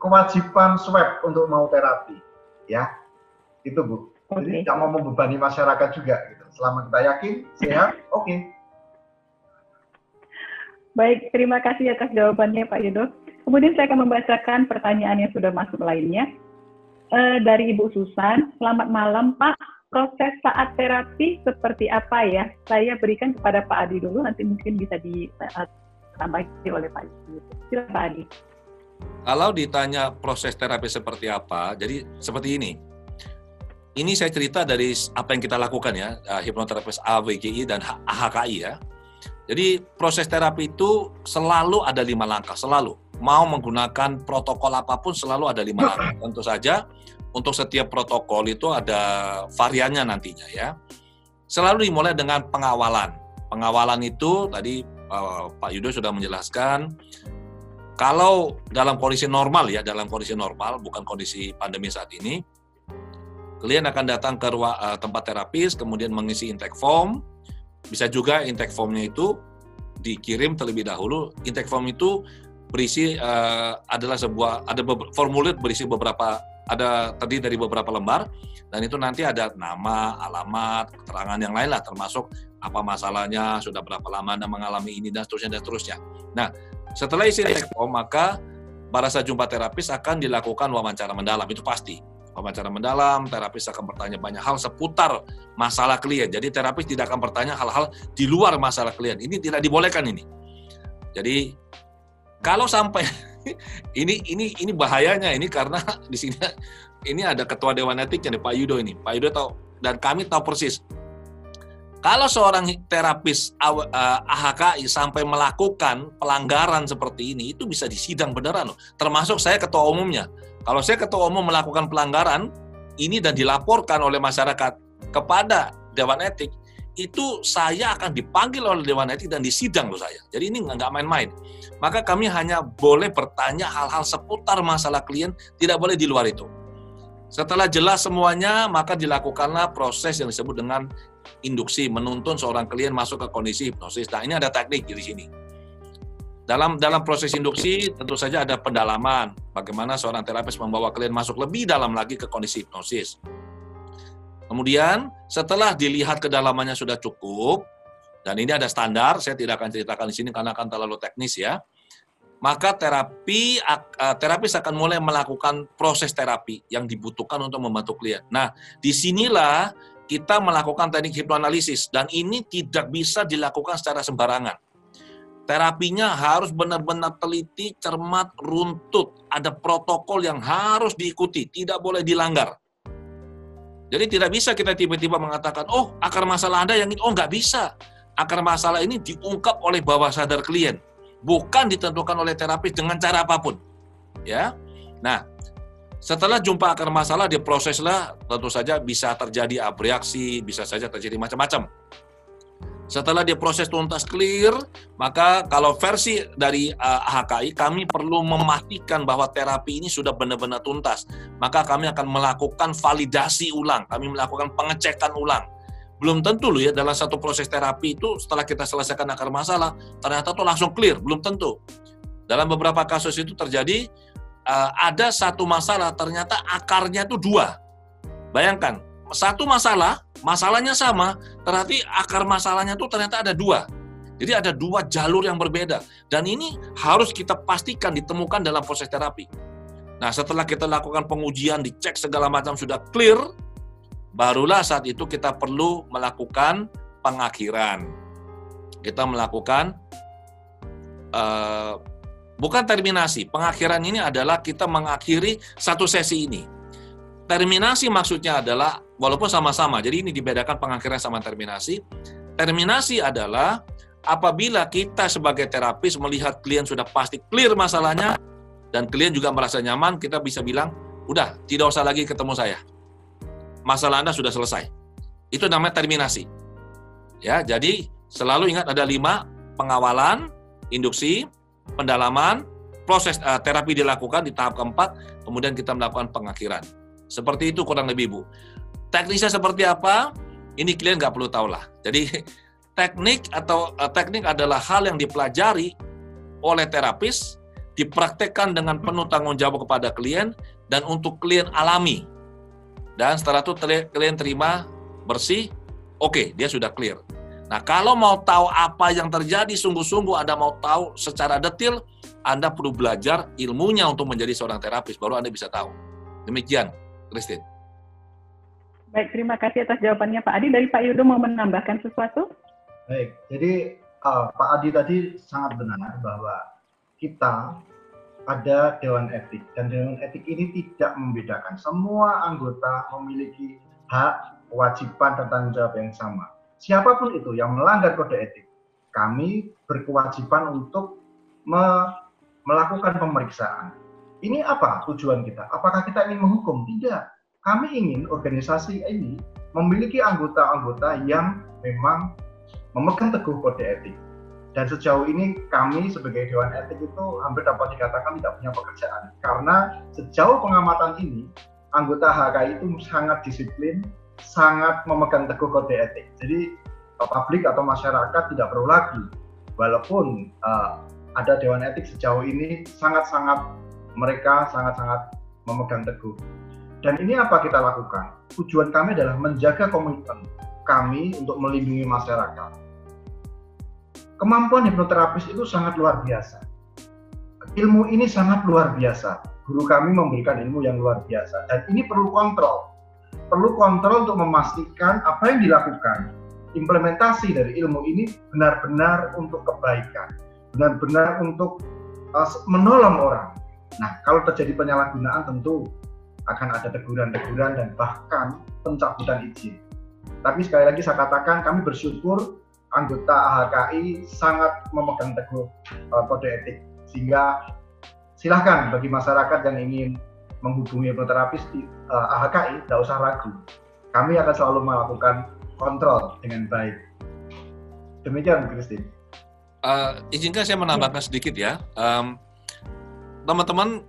kewajiban swab untuk mau terapi, ya itu Bu. Jadi tidak mau membebani masyarakat juga gitu. Selama kita yakin sehat, oke. Baik, terima kasih atas jawabannya Pak Yudo. Kemudian saya akan membacakan pertanyaan yang sudah masuk lainnya. Dari Ibu Susan, selamat malam Pak. Proses saat terapi seperti apa ya? Saya berikan kepada Pak Adi dulu, nanti mungkin bisa ditambahkan oleh Pak Yudo. Silakan Pak Adi. Kalau ditanya proses terapi seperti apa, jadi seperti ini. Ini saya cerita dari apa yang kita lakukan ya, hipnoterapis AWGI dan AHKI ya. Jadi proses terapi itu selalu ada 5 langkah, selalu. Mau menggunakan protokol apapun selalu ada 5 langkah. Tentu saja untuk setiap protokol itu ada variannya nantinya ya. Selalu dimulai dengan pengawalan. Pengawalan itu tadi Pak Yudo sudah menjelaskan, kalau dalam kondisi normal ya, dalam kondisi normal, bukan kondisi pandemi saat ini, klien akan datang ke tempat terapis, kemudian mengisi intake form. Bisa juga intake formnya itu dikirim terlebih dahulu. Intake form itu berisi adalah formulir berisi terdiri dari beberapa lembar, dan itu nanti ada nama, alamat, keterangan yang lain lah, termasuk apa masalahnya, sudah berapa lama Anda mengalami ini, dan seterusnya. Nah, setelah isi intake form, maka pada saat jumpa terapis akan dilakukan wawancara mendalam, itu pasti. Wawancara mendalam, terapis akan bertanya banyak hal seputar masalah klien. Jadi terapis tidak akan bertanya hal-hal di luar masalah klien. Ini tidak dibolehkan ini. Jadi kalau sampai ini bahayanya ini, karena di sini ini ada ketua dewan etiknya nih, Pak Yudo ini. Pak Yudo tahu dan kami tahu persis. Kalau seorang terapis AHKI sampai melakukan pelanggaran seperti ini, itu bisa disidang beneran loh. Termasuk saya ketua umumnya. Kalau saya ketua umum melakukan pelanggaran ini dan dilaporkan oleh masyarakat kepada Dewan Etik, itu saya akan dipanggil oleh Dewan Etik dan disidang loh saya. Jadi ini nggak main-main. Maka kami hanya boleh bertanya hal-hal seputar masalah klien, tidak boleh di luar itu. Setelah jelas semuanya, maka dilakukanlah proses yang disebut dengan induksi, menuntun seorang klien masuk ke kondisi hipnosis. Nah, ini ada teknik di sini. Dalam proses induksi tentu saja ada pendalaman, bagaimana seorang terapis membawa klien masuk lebih dalam lagi ke kondisi hipnosis. Kemudian setelah dilihat kedalamannya sudah cukup, dan ini ada standar, saya tidak akan ceritakan di sini karena akan terlalu teknis ya, maka terapis akan mulai melakukan proses terapi yang dibutuhkan untuk membantu klien. Nah, disinilah kita melakukan teknik hipnoanalisis, dan ini tidak bisa dilakukan secara sembarangan. Terapinya harus benar-benar teliti, cermat, runtut. Ada protokol yang harus diikuti, tidak boleh dilanggar. Jadi tidak bisa kita tiba-tiba mengatakan, oh akar masalah Anda yang ini, oh nggak bisa. Akar masalah ini diungkap oleh bawah sadar klien, bukan ditentukan oleh terapis dengan cara apapun. Ya, nah setelah jumpa akar masalah, diproseslah, tentu saja bisa terjadi abreaksi, bisa saja terjadi macam-macam. Setelah diproses tuntas clear, maka kalau versi dari AHKI, kami perlu memastikan bahwa terapi ini sudah benar-benar tuntas. Maka kami akan melakukan validasi ulang, kami melakukan pengecekan ulang. Belum tentu loh ya, dalam satu proses terapi itu setelah kita selesaikan akar masalah, ternyata tuh langsung clear, belum tentu. Dalam beberapa kasus itu terjadi, ada satu masalah, ternyata akarnya itu 2. Bayangkan, satu masalahnya sama, ternyata akar masalahnya itu ternyata ada 2. Jadi ada 2 jalur yang berbeda. Dan ini harus kita pastikan ditemukan dalam proses terapi. Nah, setelah kita lakukan pengujian, dicek segala macam sudah clear, barulah saat itu kita perlu melakukan pengakhiran. Kita melakukan bukan terminasi. Pengakhiran ini adalah kita mengakhiri satu sesi ini. Terminasi maksudnya adalah, walaupun sama-sama, jadi ini dibedakan pengakhiran sama terminasi. Terminasi adalah apabila kita sebagai terapis melihat klien sudah pasti clear masalahnya, dan klien juga merasa nyaman, kita bisa bilang, udah, tidak usah lagi ketemu saya. Masalah Anda sudah selesai. Itu namanya terminasi. Ya, jadi selalu ingat ada 5, pengawalan, induksi, pendalaman, proses terapi dilakukan di tahap keempat, kemudian kita melakukan pengakhiran. Seperti itu kurang lebih, Bu. Teknisnya seperti apa? Ini klien nggak perlu tahu lah. Jadi teknik adalah hal yang dipelajari oleh terapis, dipraktekkan dengan penuh tanggung jawab kepada klien, dan untuk klien alami. Dan setelah itu klien terima bersih, oke, dia sudah clear. Nah, kalau mau tahu apa yang terjadi sungguh-sungguh, Anda mau tahu secara detail, Anda perlu belajar ilmunya untuk menjadi seorang terapis, baru Anda bisa tahu. Demikian, Christine. Baik, terima kasih atas jawabannya Pak Adi. Dari Pak Yudo mau menambahkan sesuatu? Baik, jadi Pak Adi tadi sangat benar bahwa kita ada Dewan Etik, dan Dewan Etik ini tidak membedakan. Semua anggota memiliki hak, kewajiban, dan tanggung jawab yang sama. Siapapun itu yang melanggar kode etik, kami berkewajiban untuk melakukan pemeriksaan. Ini apa tujuan kita? Apakah kita ingin menghukum? Tidak. Kami ingin organisasi ini memiliki anggota-anggota yang memang memegang teguh kode etik. Dan sejauh ini kami sebagai Dewan Etik itu hampir dapat dikatakan tidak punya pekerjaan. Karena sejauh pengamatan ini, anggota HKI itu sangat disiplin, sangat memegang teguh kode etik. Jadi publik atau masyarakat tidak perlu lagi. Walaupun ada Dewan Etik sejauh ini mereka sangat-sangat memegang teguh. Dan ini apa kita lakukan? Tujuan kami adalah menjaga komitmen kami untuk melindungi masyarakat. Kemampuan hipnoterapis itu sangat luar biasa. Ilmu ini sangat luar biasa. Guru kami memberikan ilmu yang luar biasa. Dan ini perlu kontrol. Perlu kontrol untuk memastikan apa yang dilakukan. Implementasi dari ilmu ini benar-benar untuk kebaikan. Benar-benar untuk menolong orang. Nah, kalau terjadi penyalahgunaan tentu akan ada teguran-teguran dan bahkan pencabutan izin. Tapi sekali lagi saya katakan, kami bersyukur anggota AHKI sangat memegang teguh kode etik. Sehingga silahkan bagi masyarakat yang ingin menghubungi hipnoterapis di AHKI, tidak usah ragu. Kami akan selalu melakukan kontrol dengan baik. Demikian, Christine. Izinkan saya menambahkan sedikit ya. Teman-teman,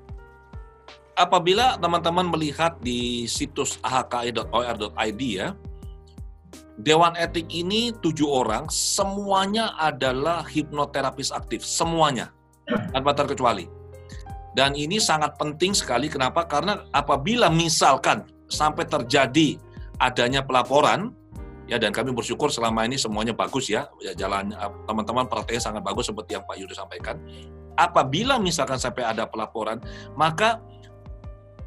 apabila teman-teman melihat di situs ahki.or.id ya, Dewan Etik ini 7 orang, semuanya adalah hipnoterapis aktif, semuanya, tanpa terkecuali. Dan ini sangat penting sekali, kenapa? Karena apabila misalkan sampai terjadi adanya pelaporan, ya, dan kami bersyukur selama ini semuanya bagus ya jalan, teman-teman prakteknya sangat bagus seperti yang Pak Yudo sampaikan. Apabila misalkan sampai ada pelaporan, maka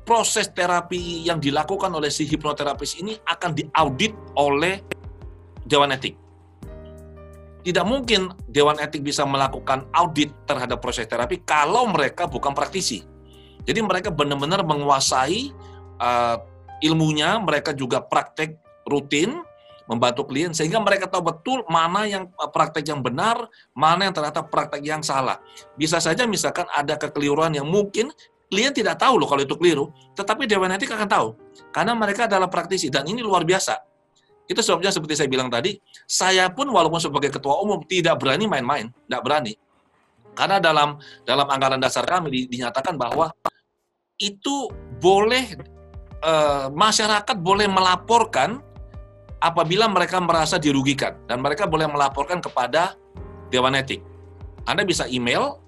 proses terapi yang dilakukan oleh si hipnoterapis ini akan diaudit oleh Dewan Etik. Tidak mungkin Dewan Etik bisa melakukan audit terhadap proses terapi kalau mereka bukan praktisi. Jadi mereka benar-benar menguasai ilmunya, mereka juga praktek rutin, membantu klien, sehingga mereka tahu betul mana yang praktek yang benar, mana yang ternyata praktek yang salah. Bisa saja misalkan ada kekeliruan yang mungkin klien tidak tahu loh kalau itu keliru, tetapi Dewan Etik akan tahu, karena mereka adalah praktisi, dan ini luar biasa. Itu sebabnya seperti saya bilang tadi, saya pun walaupun sebagai ketua umum tidak berani main-main, tidak berani. Karena dalam anggaran dasar kami dinyatakan bahwa itu boleh, masyarakat boleh melaporkan apabila mereka merasa dirugikan, dan mereka boleh melaporkan kepada Dewan Etik. Anda bisa email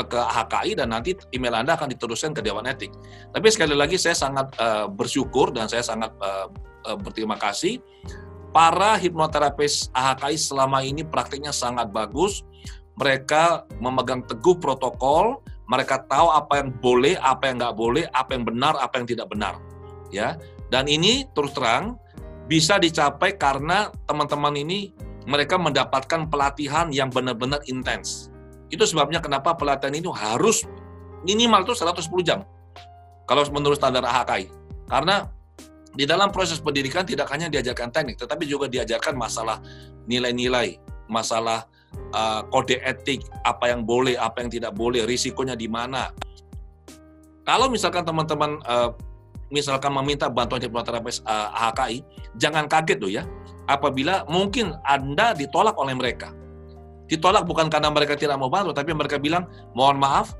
ke HKI, dan nanti email Anda akan diteruskan ke Dewan Etik. Tapi sekali lagi saya sangat bersyukur dan saya sangat berterima kasih. Para hipnoterapis HKI selama ini praktiknya sangat bagus. Mereka memegang teguh protokol, mereka tahu apa yang boleh, apa yang nggak boleh, apa yang benar, apa yang tidak benar. Ya, dan ini terus terang bisa dicapai karena teman-teman ini mereka mendapatkan pelatihan yang benar-benar intens. Itu sebabnya kenapa pelatihan itu harus minimal itu 110 jam. Kalau menurut standar HKI. Karena di dalam proses pendidikan tidak hanya diajarkan teknik, tetapi juga diajarkan masalah nilai-nilai, masalah kode etik, apa yang boleh, apa yang tidak boleh, risikonya di mana. Kalau misalkan teman-teman misalkan meminta bantuan hipnoterapis HKI, jangan kaget loh ya, apabila mungkin Anda ditolak oleh mereka. Ditolak bukan karena mereka tidak mau bantu, tapi mereka bilang, mohon maaf,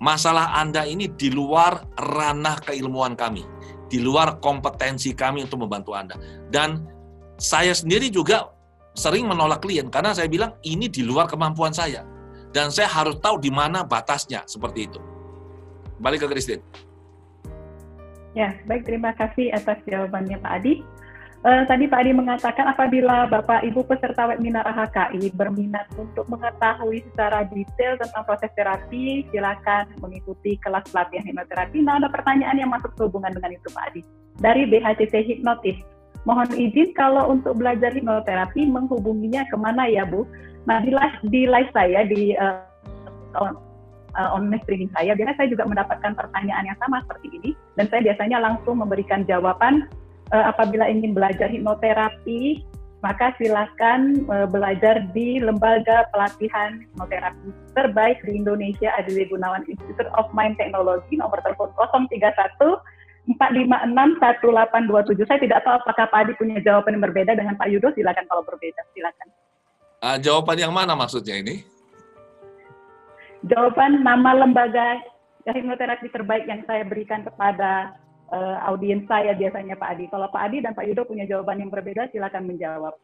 masalah Anda ini di luar ranah keilmuan kami, di luar kompetensi kami untuk membantu Anda. Dan saya sendiri juga sering menolak klien, karena saya bilang, ini di luar kemampuan saya. Dan saya harus tahu di mana batasnya, seperti itu. Balik ke Christine. Ya, baik, terima kasih atas jawabannya Pak Adi. Tadi Pak Adi mengatakan apabila Bapak Ibu peserta webinar HKI berminat untuk mengetahui secara detail tentang proses terapi, silakan mengikuti kelas pelatihan hipnoterapi. Nah, ada pertanyaan yang masuk sehubungan dengan itu Pak Adi. Dari BHCC Hipnotis, mohon izin kalau untuk belajar hipnoterapi menghubunginya kemana ya Bu? Nah, di live saya, di online streaming saya, biasanya saya juga mendapatkan pertanyaan yang sama seperti ini, dan saya biasanya langsung memberikan jawaban. Apabila ingin belajar hipnoterapi, maka silakan belajar di lembaga pelatihan hipnoterapi terbaik di Indonesia, Adi Gunawan Institute of Mind Technology, nomor telepon 031 456 1827. Saya tidak tahu apakah Pak Adi punya jawaban yang berbeda dengan Pak Yudo, silakan kalau berbeda, silakan. Jawaban yang mana maksudnya ini? Jawaban nama lembaga hipnoterapi terbaik yang saya berikan kepada audiens saya biasanya Pak Adi. Kalau Pak Adi dan Pak Yudo punya jawaban yang berbeda, silakan menjawab.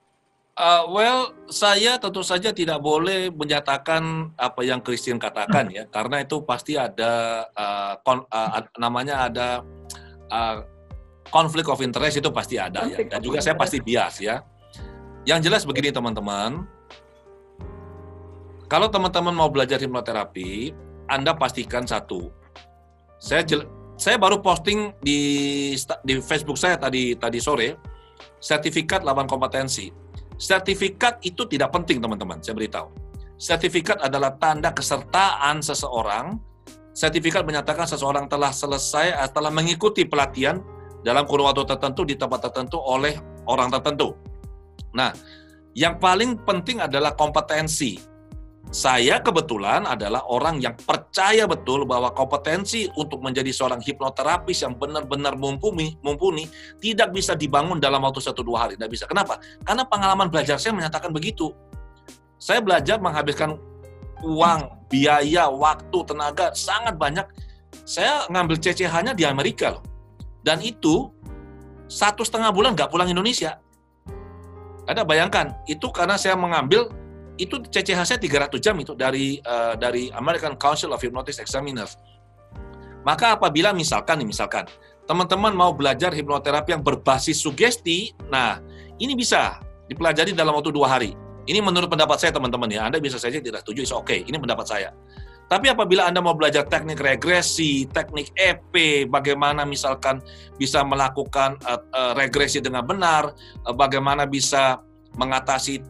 Saya tentu saja tidak boleh menyatakan apa yang Christine katakan ya, karena itu pasti ada namanya ada konflik of interest, itu pasti ada ya, dan juga saya pasti bias ya. Yang jelas begini teman-teman, kalau teman-teman mau belajar hipnoterapi, Anda pastikan satu. Saya baru posting di Facebook saya tadi sore, sertifikat 8 kompetensi. Sertifikat itu tidak penting teman-teman, saya beritahu. Sertifikat adalah tanda kesertaan seseorang. Sertifikat menyatakan seseorang telah selesai, telah mengikuti pelatihan dalam kurun waktu tertentu di tempat tertentu oleh orang tertentu. Nah, yang paling penting adalah kompetensi. Saya kebetulan adalah orang yang percaya betul bahwa kompetensi untuk menjadi seorang hipnoterapis yang benar-benar mumpuni tidak bisa dibangun dalam waktu 1-2 hari. Tidak bisa. Kenapa? Karena pengalaman belajar saya menyatakan begitu. Saya belajar menghabiskan uang, biaya, waktu, tenaga sangat banyak Saya ngambil CCH-nya di Amerika loh. Dan itu 1,5 bulan nggak pulang Indonesia. Anda bayangkan, itu karena saya mengambil, itu CCH saya 300 jam itu dari American Council of Hypnosis Examiners. Maka apabila misalkan teman-teman mau belajar hipnoterapi yang berbasis sugesti, nah ini bisa dipelajari dalam waktu 2 hari. Ini menurut pendapat saya teman-teman ya, Anda bisa saja tidak setuju, it's okay, ini pendapat saya. Tapi apabila Anda mau belajar teknik regresi, teknik EP, bagaimana misalkan bisa melakukan regresi dengan benar, bagaimana bisa mengatasi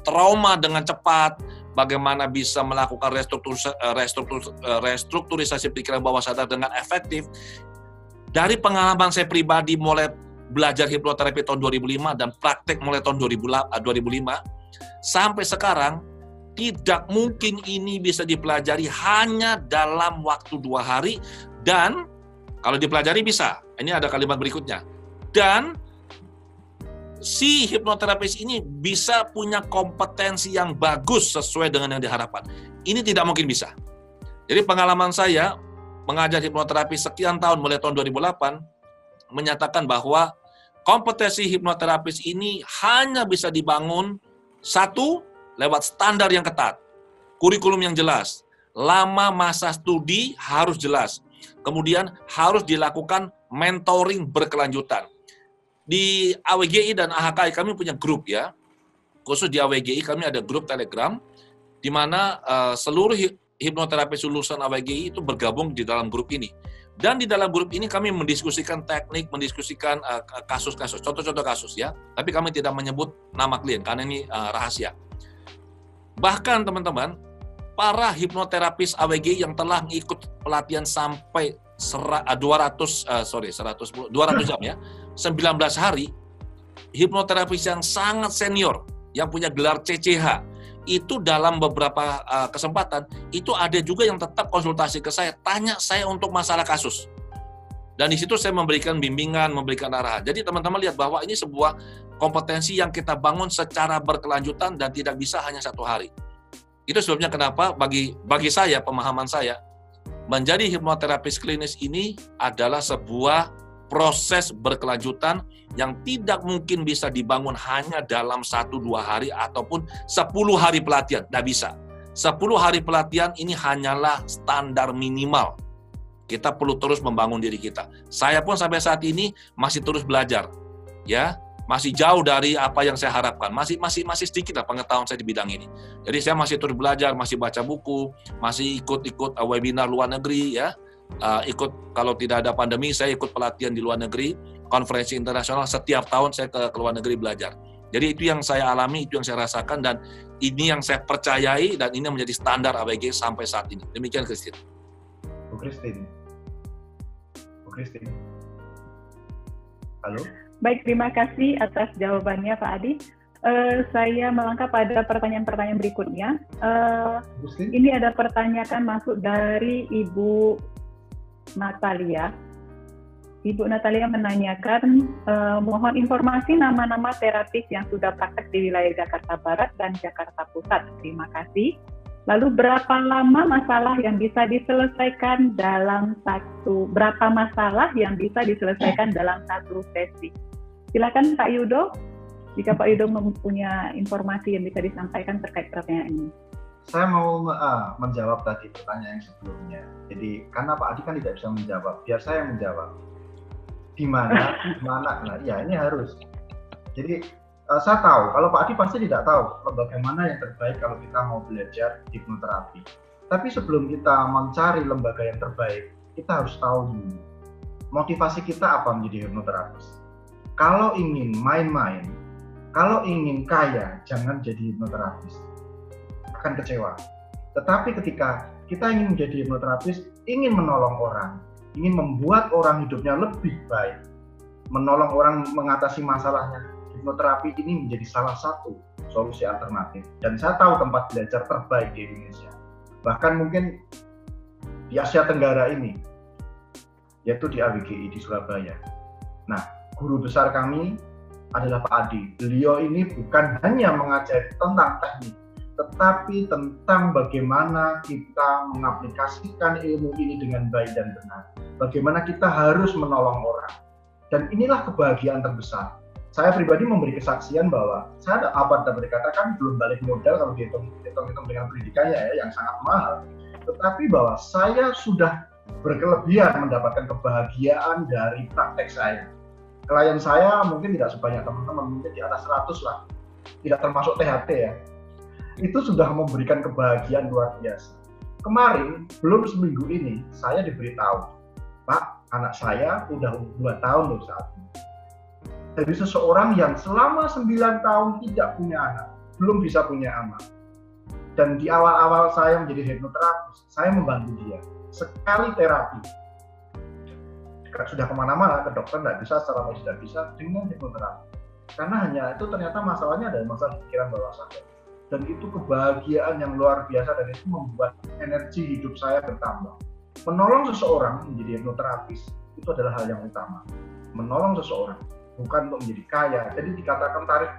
trauma dengan cepat, bagaimana bisa melakukan restrukturisasi pikiran bawah sadar dengan efektif. Dari pengalaman saya pribadi mulai belajar hipnoterapi tahun 2005 dan praktek mulai tahun 2005, sampai sekarang, tidak mungkin ini bisa dipelajari hanya dalam waktu 2 hari, dan kalau dipelajari bisa, ini ada kalimat berikutnya, dan si hipnoterapis ini bisa punya kompetensi yang bagus sesuai dengan yang diharapkan. Ini tidak mungkin bisa. Jadi pengalaman saya mengajar hipnoterapi sekian tahun, mulai tahun 2008, menyatakan bahwa kompetensi hipnoterapis ini hanya bisa dibangun, 1, lewat standar yang ketat, kurikulum yang jelas, lama masa studi harus jelas, kemudian harus dilakukan mentoring berkelanjutan. Di AWGI dan AHKI kami punya grup ya, khusus di AWGI kami ada grup Telegram, di mana seluruh hipnoterapis lulusan AWGI itu bergabung di dalam grup ini. Dan di dalam grup ini kami mendiskusikan teknik, mendiskusikan kasus-kasus, contoh-contoh kasus ya, tapi kami tidak menyebut nama klien karena ini rahasia. Bahkan teman-teman, para hipnoterapis AWGI yang telah mengikut pelatihan sampai 200 jam ya, 19 hari, hipnoterapis yang sangat senior, yang punya gelar CCH, itu dalam beberapa kesempatan, itu ada juga yang tetap konsultasi ke saya, tanya saya untuk masalah kasus. Dan di situ saya memberikan bimbingan, memberikan arahan. Jadi teman-teman lihat bahwa ini sebuah kompetensi yang kita bangun secara berkelanjutan dan tidak bisa hanya 1 hari. Itu sebabnya kenapa bagi saya, pemahaman saya, menjadi hipnoterapis klinis ini adalah sebuah proses berkelanjutan yang tidak mungkin bisa dibangun hanya dalam 1-2 hari ataupun 10 hari pelatihan. Tidak bisa. 10 hari pelatihan ini hanyalah standar minimal. Kita perlu terus membangun diri kita. Saya pun sampai saat ini masih terus belajar, ya, masih jauh dari apa yang saya harapkan. Masih sedikit lah pengetahuan saya di bidang ini. Jadi saya masih terus belajar, masih baca buku, masih ikut webinar luar negeri, ya, ikut kalau tidak ada pandemi saya ikut pelatihan di luar negeri, konferensi internasional setiap tahun saya ke luar negeri belajar. Jadi itu yang saya alami, itu yang saya rasakan, dan ini yang saya percayai, dan ini menjadi standar AWG sampai saat ini. Demikian, Christine. Bu Christine. Halo. Baik, terima kasih atas jawabannya Pak Adi. Saya melangkah pada pertanyaan-pertanyaan berikutnya. Ini ada pertanyaan masuk dari Ibu Natalia. Ibu Natalia menanyakan, mohon informasi nama-nama terapis yang sudah praktek di wilayah Jakarta Barat dan Jakarta Pusat. Terima kasih. Lalu berapa lama masalah yang bisa diselesaikan dalam satu sesi? Silakan Pak Yudo, jika Pak Yudo mempunyai informasi yang bisa disampaikan terkait pertanyaan ini. Saya mau menjawab tadi pertanyaan yang sebelumnya. Jadi karena Pak Adi kan tidak bisa menjawab, biar saya yang menjawab. Di mana? Nah, ya ini harus. Jadi saya tahu, kalau Pak Adi pasti tidak tahu lembaga mana yang terbaik kalau kita mau belajar hipnoterapi. Tapi sebelum kita mencari lembaga yang terbaik, kita harus tahu dulu motivasi kita apa menjadi hipnoterapis. Kalau ingin main-main, kalau ingin kaya, jangan jadi hipnoterapis. Akan kecewa. Tetapi ketika kita ingin menjadi hipnoterapis, ingin menolong orang, ingin membuat orang hidupnya lebih baik, menolong orang mengatasi masalahnya, hipnoterapi ini menjadi salah satu solusi alternatif. Dan saya tahu tempat belajar terbaik di Indonesia, bahkan mungkin di Asia Tenggara ini, yaitu di AWGI di Surabaya. Nah, guru besar kami adalah Pak Adi. Beliau ini bukan hanya mengajari tentang teknik, tetapi tentang bagaimana kita mengaplikasikan ilmu ini dengan baik dan benar. Bagaimana kita harus menolong orang. Dan inilah kebahagiaan terbesar. Saya pribadi memberi kesaksian bahwa saya dapat dikatakan belum balik modal kalau dihitung dengan pendidikannya ya, yang sangat mahal. Tetapi bahwa saya sudah berkelebihan mendapatkan kebahagiaan dari praktek saya. Klien saya mungkin tidak sebanyak teman-teman, mungkin di atas 100 lah. Tidak termasuk THT ya. Itu sudah memberikan kebahagiaan luar biasa. Kemarin, belum seminggu ini, saya diberitahu, Pak, anak saya udah 2 tahun loh saat ini. Dari seseorang yang selama 9 tahun tidak punya anak, belum bisa punya anak. Dan di awal-awal saya menjadi hipnoterapis, saya membantu dia. Sekali terapi. Sudah kemana-mana, ke dokter nggak bisa, secara medis tidak bisa, dengan hipnoterapi. Karena hanya itu ternyata masalahnya adalah masalah pikiran bawah sadar. Dan itu kebahagiaan yang luar biasa dan itu membuat energi hidup saya bertambah. Menolong seseorang menjadi hipnoterapis itu adalah hal yang utama. Menolong seseorang bukan untuk menjadi kaya. Jadi dikatakan tarif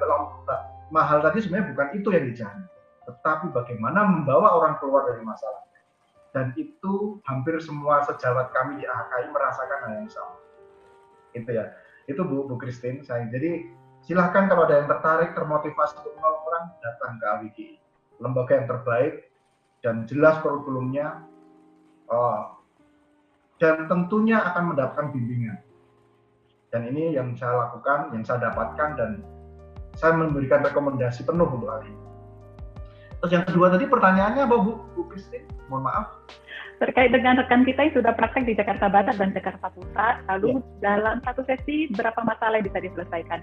mahal tadi sebenarnya bukan itu yang dicari, tetapi bagaimana membawa orang keluar dari masalah. Dan itu hampir semua sejawat kami di AHKI merasakan hal yang sama. Itu ya. Itu Bu Christine. Jadi silahkan kalau ada yang tertarik, termotivasi untuk menolong orang, datang ke AWGI. Lembaga yang terbaik dan jelas kurikulumnya, dan tentunya akan mendapatkan bimbingan. Dan ini yang saya lakukan, yang saya dapatkan, dan saya memberikan rekomendasi penuh untuk hal ini. Terus yang kedua tadi pertanyaannya apa Bu Christine? Mohon maaf. Terkait dengan rekan kita yang sudah praktek di Jakarta Barat dan Jakarta Pusat, lalu dalam satu sesi berapa masalah yang bisa diselesaikan?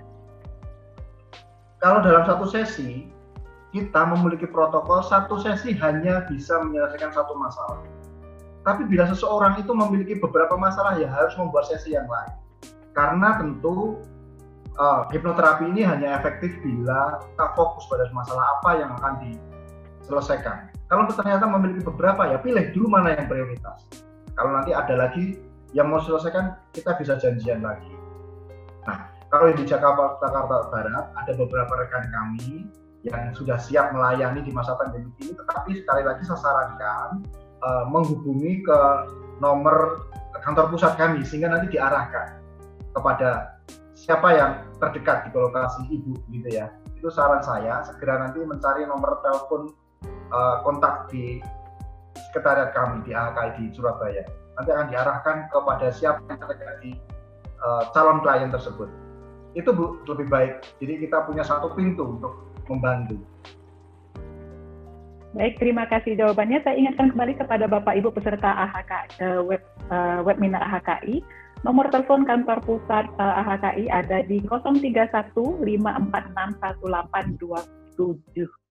Kalau dalam satu sesi, kita memiliki protokol satu sesi hanya bisa menyelesaikan satu masalah. Tapi bila seseorang itu memiliki beberapa masalah, ya harus membuat sesi yang lain. Karena tentu hipnoterapi ini hanya efektif bila kita fokus pada masalah apa yang akan diselesaikan. Kalau ternyata memiliki beberapa, ya pilih dulu mana yang prioritas. Kalau nanti ada lagi yang mau selesaikan, kita bisa janjian lagi. Nah, kalau di Jakarta Barat ada beberapa rekan kami yang sudah siap melayani di masa pandemi ini, tetapi sekali lagi saya sarankan menghubungi ke nomor kantor pusat kami sehingga nanti diarahkan kepada siapa yang terdekat di lokasi ibu gitu ya. Itu saran saya, segera nanti mencari nomor telepon kontak di sekretariat kami di AHKI di Surabaya. Nanti akan diarahkan kepada siapa yang terdekat di calon klien tersebut. Itu Bu, lebih baik. Jadi kita punya satu pintu untuk membantu. Baik, terima kasih jawabannya. Saya ingatkan kembali kepada Bapak Ibu peserta webinar AHKI. Nomor telepon kantor pusat AHKI ada di 031 546 1827.